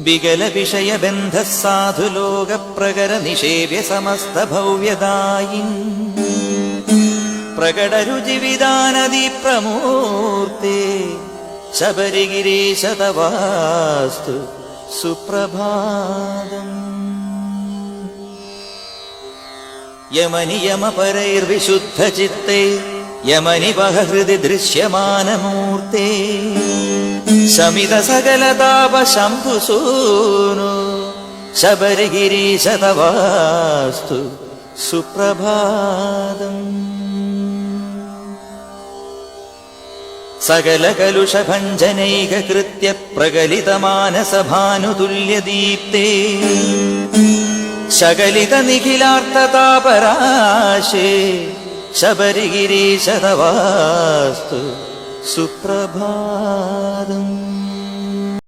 വികല വിഷയബന്ധ സാധുലോക പ്രകര നിഷേവ്യ സമസ്ത ഭവ്യദായിൻ പ്രകടരുചിവിദാനദി പ്രമൂർത്തേ ശബരിഗിരീശ തവാസ്തു സുപ്രഭാതം. യമനിയമപരൈർവിശുദ്ധചിത്തേ യമനിവഹ ഹൃദി ദൃശ്യമാനമൂർത്തേ ശമിത സകലതാപ ശംഭുസൂനു ശബരിഗിരീശ തവാസ്തു സുപ്രഭാതം. സകല കലുഷഭഞ്ജനൈകകൃത്യ പ്രകലിതമാനസഭാനുതുല്യദീപ്തേ ശകലിത നിഖിലാർത്ഥതാപരാശേ ശബരിഗിരീശ തവാസ്തു സുപ്രഭാതം.